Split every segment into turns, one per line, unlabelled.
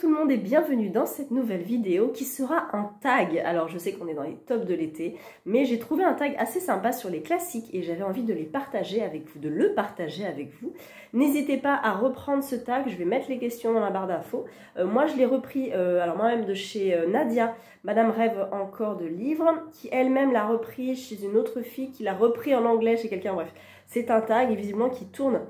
tout le monde et bienvenue dans cette nouvelle vidéo qui sera un tag. Alors je sais qu'on est dans les tops de l'été, mais j'ai trouvé un tag assez sympa sur les classiques et j'avais envie de les partager avec vous, de le partager avec vous. N'hésitez pas à reprendre ce tag, je vais mettre les questions dans la barre d'infos. Moi je l'ai repris, alors moi-même de chez Nadia, Madame Rêve encore de livres, qui elle-même l'a repris chez une autre fille, qui l'a repris en anglais chez quelqu'un, bref. C'est un tag et visiblement qui tourne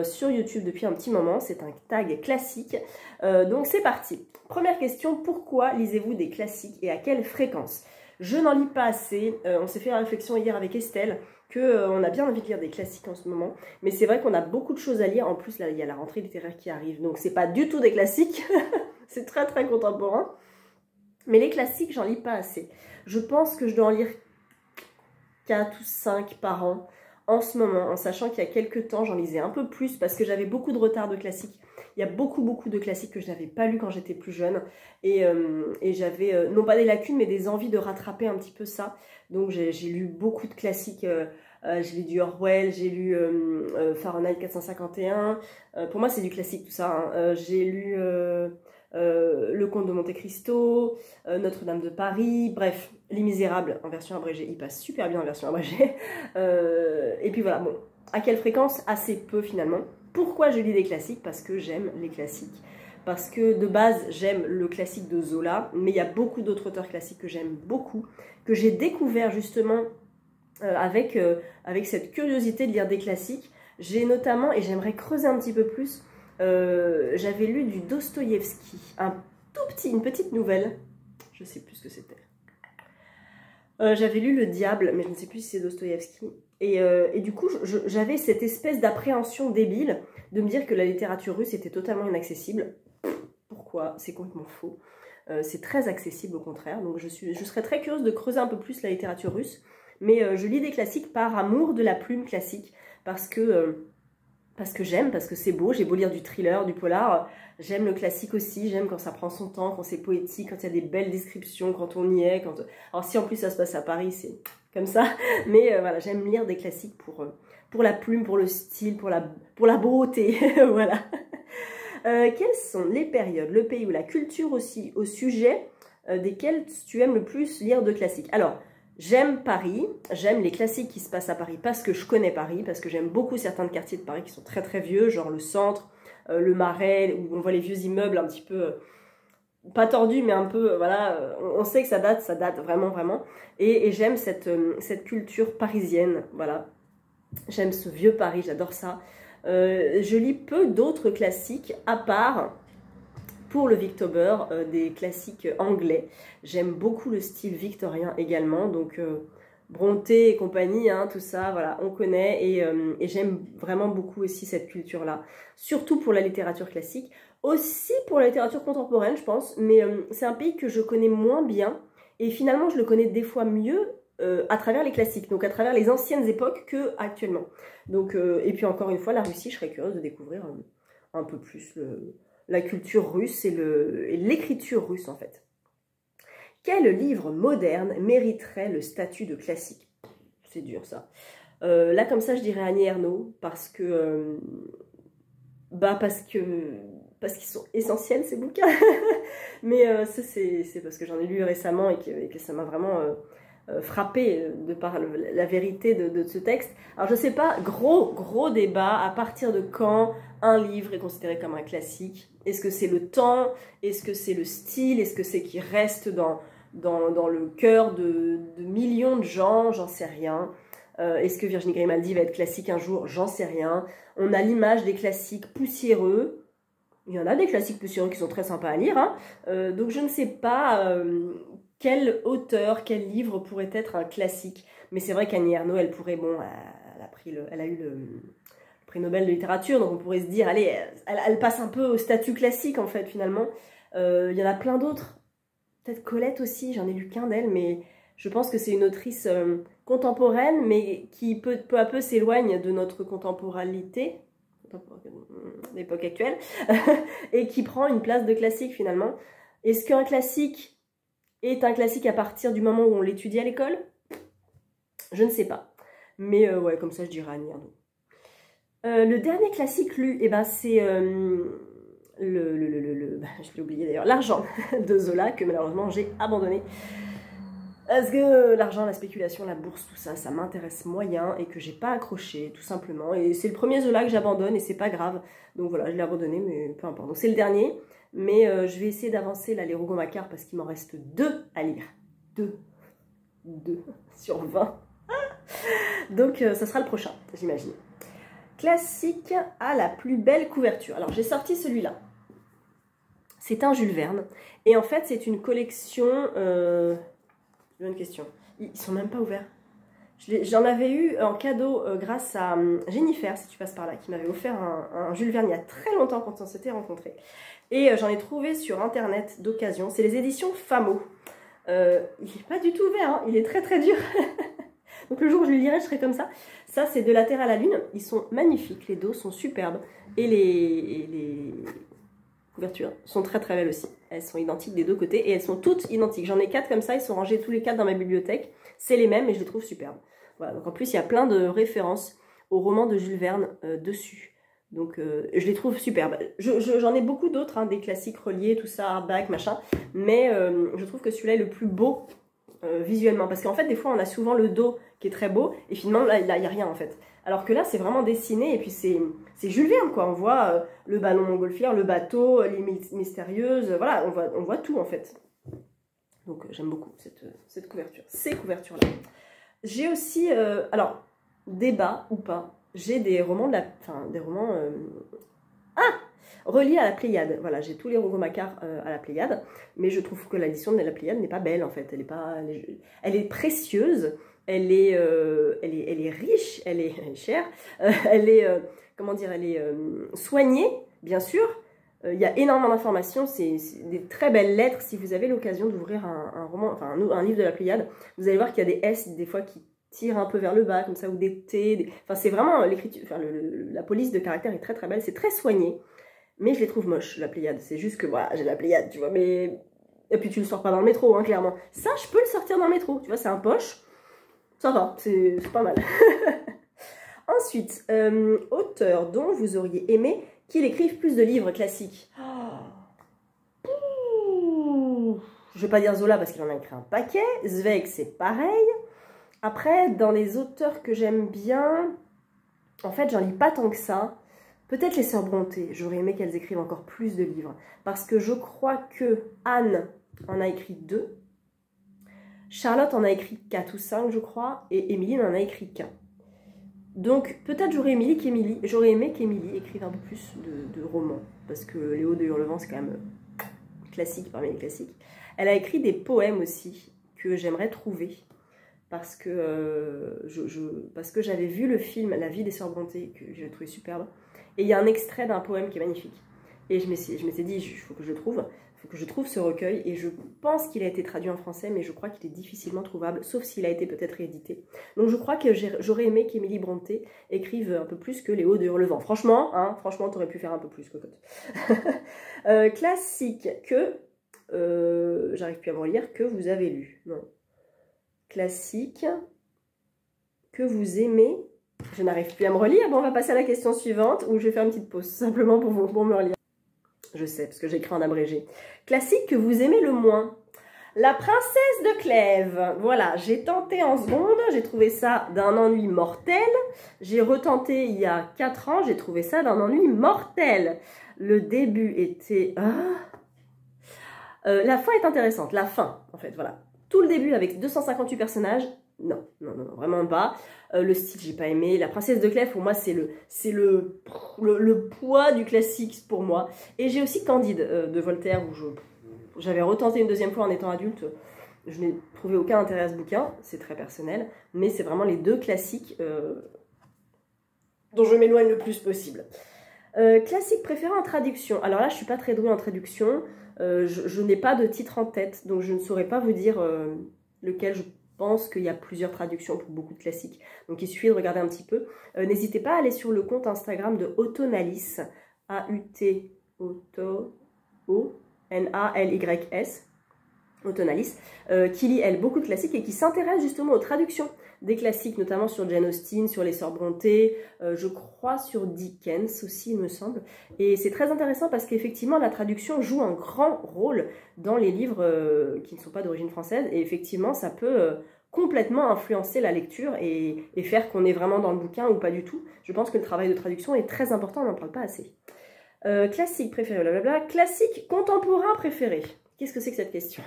sur YouTube depuis un petit moment, c'est un tag classique. Donc c'est parti. Première question, pourquoi lisez-vous des classiques et à quelle fréquence? Je n'en lis pas assez, on s'est fait la réflexion hier avec Estelle qu'on a bien envie de lire des classiques en ce moment, mais c'est vrai qu'on a beaucoup de choses à lire, en plus là il y a la rentrée littéraire qui arrive, donc c'est pas du tout des classiques, c'est très très contemporain, mais les classiques j'en lis pas assez. Je pense que je dois en lire 4 ou 5 par an en ce moment, en sachant qu'il y a quelques temps j'en lisais un peu plus parce que j'avais beaucoup de retard de classiques. Il y a beaucoup de classiques que je n'avais pas lus quand j'étais plus jeune et j'avais non pas des lacunes mais des envies de rattraper un petit peu ça. Donc j'ai lu beaucoup de classiques, j'ai lu du Orwell, j'ai lu Fahrenheit 451, pour moi c'est du classique tout ça, hein. J'ai lu Le Comte de Monte Cristo, Notre-Dame de Paris, bref, Les Misérables en version abrégée, il passe super bien en version abrégée. Et puis voilà, bon, à quelle fréquence? Assez peu finalement. Pourquoi je lis des classiques? Parce que j'aime les classiques. Parce que de base, j'aime le classique de Zola, mais il y a beaucoup d'autres auteurs classiques que j'aime beaucoup, que j'ai découvert justement avec cette curiosité de lire des classiques. J'ai notamment, et j'aimerais creuser un petit peu plus, j'avais lu du Dostoïevski, une petite nouvelle, je ne sais plus ce que c'était. J'avais lu Le Diable, mais je ne sais plus si c'est Dostoïevski. Et du coup, j'avais cette espèce d'appréhension débile de me dire que la littérature russe était totalement inaccessible. Pourquoi? C'est complètement faux. C'est très accessible au contraire. Donc je serais très curieuse de creuser un peu plus la littérature russe. Mais je lis des classiques par amour de la plume classique. Parce que j'aime, parce que c'est beau. J'ai beau lire du thriller, du polar. J'aime le classique aussi, j'aime quand ça prend son temps, quand c'est poétique, quand il y a des belles descriptions, quand on y est. Alors si en plus ça se passe à Paris, c'est comme ça. Mais voilà, j'aime lire des classiques pour la plume, pour le style, pour la beauté. Voilà. Quelles sont les périodes, le pays ou la culture aussi au sujet desquels tu aimes le plus lire de classiques? Alors, j'aime Paris, j'aime les classiques qui se passent à Paris parce que je connais Paris, parce que j'aime beaucoup certains quartiers de Paris qui sont très très vieux, genre le centre, le Marais, où on voit les vieux immeubles un petit peu, pas tordus, mais un peu, voilà, on sait que ça date vraiment, vraiment. Et j'aime cette culture parisienne, voilà. J'aime ce vieux Paris, j'adore ça. Je lis peu d'autres classiques, à part, pour le Victober, des classiques anglais. J'aime beaucoup le style victorien également, donc Brontë et compagnie, hein, tout ça, voilà, on connaît, et j'aime vraiment beaucoup aussi cette culture-là, surtout pour la littérature classique, aussi pour la littérature contemporaine, je pense, mais c'est un pays que je connais moins bien, et finalement, je le connais des fois mieux à travers les classiques, donc à travers les anciennes époques que actuellement. Donc, et puis encore une fois, la Russie, je serais curieuse de découvrir un peu plus la culture russe et l'écriture russe, en fait. Quel livre moderne mériterait le statut de classique? C'est dur, ça. Là, comme ça, je dirais Annie Ernaux, parce qu'ils sont essentiels, ces bouquins. Mais ça, c'est parce que j'en ai lu récemment et que ça m'a vraiment frappée de par la vérité de ce texte. Alors, je sais pas, gros débat, à partir de quand un livre est considéré comme un classique? Est-ce que c'est le temps? Est-ce que c'est le style? Est-ce que c'est qu'il reste dans le cœur de millions de gens? J'en sais rien. Est-ce que Virginie Grimaldi va être classique un jour? J'en sais rien. On a l'image des classiques poussiéreux. Il y en a des classiques poussiéreux qui sont très sympas à lire, hein. Donc je ne sais pas quel auteur, quel livre pourrait être un classique. Mais c'est vrai qu'Annie Ernaux, elle pourrait, bon, elle a eu le prix Nobel de littérature, donc on pourrait se dire, allez, elle passe un peu au statut classique en fait finalement. Il y en a plein d'autres. Peut-être Colette aussi, j'en ai lu qu'un d'elle, mais je pense que c'est une autrice contemporaine, mais qui peu à peu s'éloigne de notre contemporanité, l'époque actuelle, et qui prend une place de classique finalement. Est-ce qu'un classique est un classique à partir du moment où on l'étudie à l'école? Je ne sais pas. Mais ouais, comme ça je dirais Annie Ernaux. Le dernier classique lu, eh ben, c'est je l'ai oublié d'ailleurs, l'argent de Zola, que malheureusement j'ai abandonné. Parce que l'argent, la spéculation, la bourse, tout ça, ça m'intéresse moyen et que j'ai pas accroché, tout simplement. Et c'est le premier Zola que j'abandonne et c'est pas grave. Donc voilà, je l'ai abandonné, mais peu importe. Donc c'est le dernier, mais je vais essayer d'avancer là les Rougon-Macquart parce qu'il m'en reste 2 à lire. 2 sur 20. Donc ça sera le prochain, j'imagine. Classique à la plus belle couverture. Alors j'ai sorti celui-là. C'est un Jules Verne. Et en fait, c'est une collection... Bonne question. Ils sont même pas ouverts. J'en avais eu en cadeau grâce à Jennifer, si tu passes par là, qui m'avait offert un Jules Verne il y a très longtemps quand on s'était rencontrés. Et j'en ai trouvé sur internet d'occasion. C'est les éditions Famo. Il n'est pas du tout ouvert, hein. Il est très très dur. Donc le jour où je le lirai, je serai comme ça. Ça, c'est de la Terre à la Lune. Ils sont magnifiques, les dos sont superbes. Et les couvertures sont très très belles aussi. Elles sont identiques des deux côtés et elles sont toutes identiques. J'en ai 4 comme ça, ils sont rangés tous les 4 dans ma bibliothèque. C'est les mêmes et je les trouve superbes. Voilà, donc en plus il y a plein de références aux romans de Jules Verne dessus. Donc je les trouve superbes. J'en ai beaucoup d'autres, hein, des classiques reliés, tout ça, hardback, machin. Mais je trouve que celui-là est le plus beau visuellement. Parce qu'en fait des fois on a souvent le dos qui est très beau et finalement là il n'y a rien en fait. Alors que là, c'est vraiment dessiné, et puis c'est Jules Verne, quoi. On voit le ballon montgolfière, le bateau, les mystérieuses, voilà, on voit tout, en fait. Donc, j'aime beaucoup cette couverture, ces couvertures-là. J'ai aussi, alors, débat ou pas, j'ai des romans, reliés à la Pléiade. Voilà, j'ai tous les Rougon-Macquart à la Pléiade, mais je trouve que l'édition de la Pléiade n'est pas belle, en fait. Elle est précieuse. Elle est riche, elle est chère, elle est, comment dire, elle est soignée, bien sûr. Il y a énormément d'informations, c'est des très belles lettres. Si vous avez l'occasion d'ouvrir un roman, enfin un livre de la Pléiade, vous allez voir qu'il y a des S, des fois qui tirent un peu vers le bas, comme ça, ou des T. Enfin, c'est vraiment l'écriture, enfin, la police de caractère est très très belle, c'est très soigné. Mais je les trouve moches, la Pléiade. C'est juste que, voilà, j'ai la Pléiade, tu vois, mais... Et puis tu le sors pas dans le métro, hein, clairement. Ça, je peux le sortir dans le métro, tu vois, c'est un poche. Ça va, c'est pas mal. Ensuite, auteur dont vous auriez aimé qu'il écrive plus de livres classiques. Je ne vais pas dire Zola parce qu'il en a écrit un paquet. Zweig, c'est pareil. Après, dans les auteurs que j'aime bien, en fait, j'en lis pas tant que ça. Peut-être les Sœurs Brontë. J'aurais aimé qu'elles écrivent encore plus de livres. Parce que je crois que Anne en a écrit 2. Charlotte en a écrit 4 ou 5, je crois, et Émilie n'en a écrit qu'un. Donc, peut-être j'aurais aimé qu'Émilie écrive un peu plus de romans, parce que Les Hauts de Hurlevent, c'est quand même classique parmi les classiques. Elle a écrit des poèmes aussi, que j'aimerais trouver, parce que j'avais vu le film La vie des Sœurs Brontë, que j'ai trouvé superbe, et il y a un extrait d'un poème qui est magnifique. Et je m'étais dit, il faut que je trouve. Il faut que je trouve ce recueil, et je pense qu'il a été traduit en français, mais je crois qu'il est difficilement trouvable, sauf s'il a été peut-être réédité. Donc je crois que j'aurais aimé qu'Émilie Brontë écrive un peu plus que Les Hauts de Hurlevent. Franchement, hein, franchement, t'aurais pu faire un peu plus, cocotte. Classique que, j'arrive plus à me relire, que vous avez lu. Non. Classique que vous aimez. Je n'arrive plus à me relire. Bon, on va passer à la question suivante, où je vais faire une petite pause, simplement pour me relire. Je sais, parce que j'écris en abrégé. Classique que vous aimez le moins. La princesse de Clèves. Voilà, j'ai tenté en seconde, j'ai trouvé ça d'un ennui mortel. J'ai retenté il y a 4 ans, j'ai trouvé ça d'un ennui mortel. Le début était... la fin est intéressante, la fin, en fait, voilà. Tout le début avec 258 personnages, non, vraiment pas. Le style, j'ai pas aimé. La princesse de Clèves, pour moi, c'est le poids du classique pour moi. Et j'ai aussi Candide de Voltaire, où j'avais retenté une deuxième fois en étant adulte. Je n'ai trouvé aucun intérêt à ce bouquin, c'est très personnel. Mais c'est vraiment les 2 classiques dont je m'éloigne le plus possible. Classique préféré en traduction. Alors là, je suis pas très douée en traduction. Je n'ai pas de titre en tête, donc je ne saurais pas vous dire lequel je pense qu'il y a plusieurs traductions pour beaucoup de classiques. Donc il suffit de regarder un petit peu. N'hésitez pas à aller sur le compte Instagram de Autonalis, A-U-T-O-N-A-L-Y-S, Autonalis, qui lit, elle, beaucoup de classiques et qui s'intéresse justement aux traductions. des classiques, notamment sur Jane Austen, sur les Sœurs Brontë, je crois sur Dickens aussi, il me semble. Et c'est très intéressant parce qu'effectivement, la traduction joue un grand rôle dans les livres qui ne sont pas d'origine française. Et effectivement, ça peut complètement influencer la lecture et faire qu'on est vraiment dans le bouquin ou pas du tout. Je pense que le travail de traduction est très important, on n'en parle pas assez. Classique préféré, blablabla. Classique contemporain préféré. Qu'est-ce que c'est que cette question?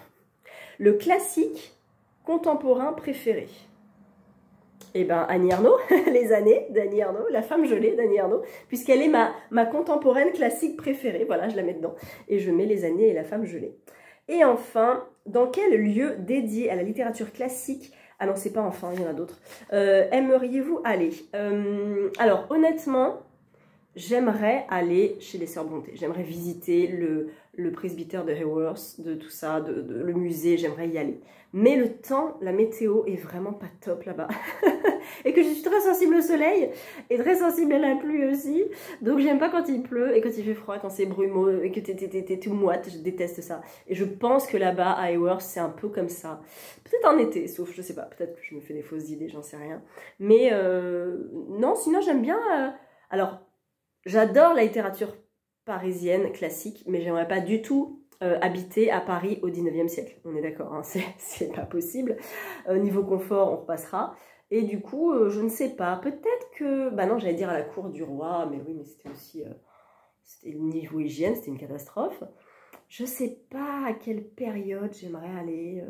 Le classique contemporain préféré. Eh bien, Annie Ernaux, Les années d'Annie Ernaux, La femme gelée d'Annie Ernaux, puisqu'elle est ma contemporaine classique préférée. Voilà, je la mets dedans. Et je mets Les années et La femme gelée. Et enfin, dans quel lieu dédié à la littérature classique, ah non, c'est pas enfin, il y en a d'autres, aimeriez-vous aller? Alors, honnêtement, j'aimerais aller chez les Sœurs Brontë. J'aimerais visiter le presbytère de Haworth, de tout ça, le musée, j'aimerais y aller. Mais le temps, la météo est vraiment pas top là-bas. Et que je suis très sensible au soleil et très sensible à la pluie aussi. Donc j'aime pas quand il pleut et quand il fait froid, quand c'est brumeux et que t'es tout moite, je déteste ça. Et je pense que là-bas, à Haworth, c'est un peu comme ça. Peut-être en été, sauf, je sais pas, peut-être que je me fais des fausses idées, j'en sais rien. Mais non, sinon j'aime bien... alors, j'adore la littérature parisienne classique, mais j'aimerais pas du tout habiter à Paris au 19e siècle. On est d'accord, hein, c'est pas possible. Niveau confort, on repassera. Et du coup, je ne sais pas, peut-être que... Bah non, j'allais dire à la cour du roi, mais oui, mais c'était aussi... c'était le niveau hygiène, c'était une catastrophe. Je sais pas à quelle période j'aimerais aller...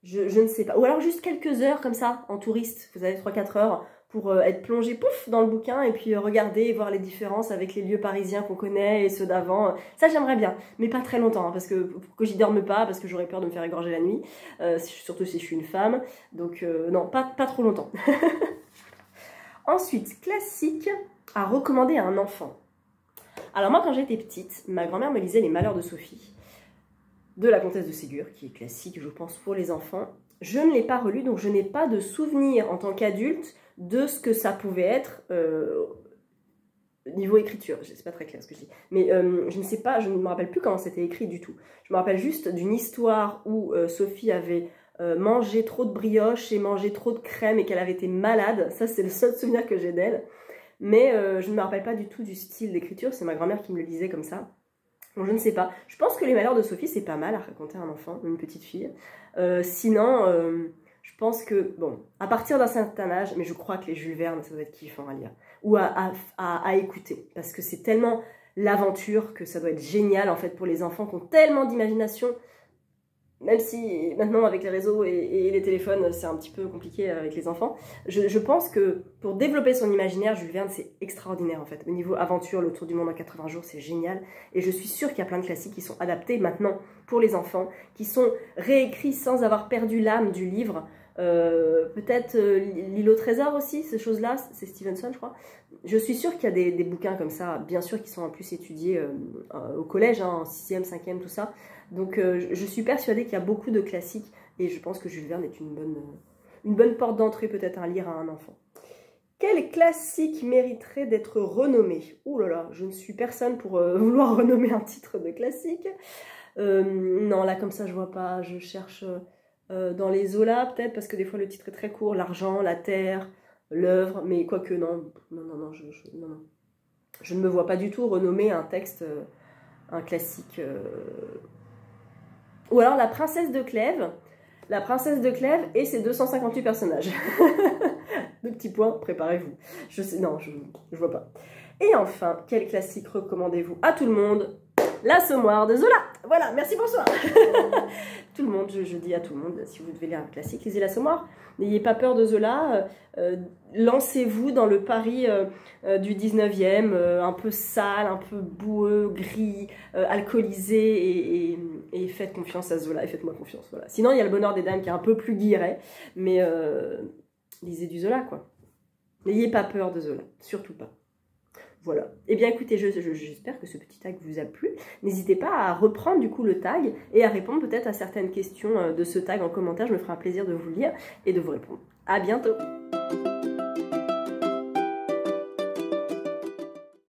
Je ne sais pas. Ou alors juste quelques heures comme ça, en touriste. Vous avez 3-4 heures pour être plongé, pouf, dans le bouquin et puis regarder et voir les différences avec les lieux parisiens qu'on connaît et ceux d'avant. Ça, j'aimerais bien, mais pas très longtemps, hein, parce que pour que j'y dorme pas, parce que j'aurais peur de me faire égorger la nuit, surtout si je suis une femme. Donc non, pas trop longtemps. Ensuite, classique à recommander à un enfant. Alors moi, quand j'étais petite, ma grand-mère me lisait Les Malheurs de Sophie, de la comtesse de Ségur, qui est classique, je pense, pour les enfants. Je ne l'ai pas relu, donc je n'ai pas de souvenir en tant qu'adulte de ce que ça pouvait être niveau écriture. C'est pas très clair ce que je dis. Mais je ne sais pas, je ne me rappelle plus comment c'était écrit du tout. Je me rappelle juste d'une histoire où Sophie avait mangé trop de brioche et mangé trop de crème et qu'elle avait été malade. Ça, c'est le seul souvenir que j'ai d'elle. Mais je ne me rappelle pas du tout du style d'écriture. C'est ma grand-mère qui me le disait comme ça. Bon, je ne sais pas. Je pense que Les Malheurs de Sophie, c'est pas mal à raconter à un enfant, une petite fille. Sinon, je pense que, bon, à partir d'un certain âge, mais je crois que les Jules Verne, ça doit être kiffant à lire. Ou à écouter. Parce que c'est tellement l'aventure que ça doit être génial, en fait, pour les enfants qui ont tellement d'imagination. Même si maintenant avec les réseaux et les téléphones c'est un petit peu compliqué avec les enfants, je pense que pour développer son imaginaire, Jules Verne c'est extraordinaire en fait. Au niveau aventure, le tour du monde en 80 jours c'est génial et je suis sûre qu'il y a plein de classiques qui sont adaptés maintenant pour les enfants, qui sont réécrits sans avoir perdu l'âme du livre. Peut-être L'île au trésor aussi, ces choses-là, c'est Stevenson je crois. Je suis sûre qu'il y a des bouquins comme ça, bien sûr qui sont en plus étudiés au collège, hein, en 6e, 5e, tout ça. Donc je suis persuadée qu'il y a beaucoup de classiques et je pense que Jules Verne est une bonne porte d'entrée peut-être à lire à un enfant. Quel classique mériterait d'être renommé? Ouh là là, je ne suis personne pour vouloir renommer un titre de classique. Non, là comme ça je vois pas, je cherche dans les Zola peut-être parce que des fois le titre est très court, L'argent, la terre, l'œuvre, mais quoique non, je ne me vois pas du tout renommer un texte, un classique... Ou alors La princesse de Clèves. La princesse de Clèves et ses 258 personnages. Deux petits points, préparez-vous. Non, je vois pas. Et enfin, quel classique recommandez-vous à tout le monde? L'Assommoir de Zola. Voilà, merci, bonsoir. Tout le monde, je dis à tout le monde, si vous devez lire un classique, lisez L'Assommoir. N'ayez pas peur de Zola. Lancez-vous dans le Paris du 19e, un peu sale, un peu boueux, gris, alcoolisé, et faites confiance à Zola, et faites-moi confiance. Voilà. Sinon, il y a Le Bonheur des Dames qui est un peu plus guilleret, mais lisez du Zola, quoi. N'ayez pas peur de Zola, surtout pas. Voilà. Eh bien écoutez, j'espère que ce petit tag vous a plu. N'hésitez pas à reprendre du coup le tag et à répondre peut-être à certaines questions de ce tag en commentaire. Je me ferai un plaisir de vous lire et de vous répondre. À bientôt!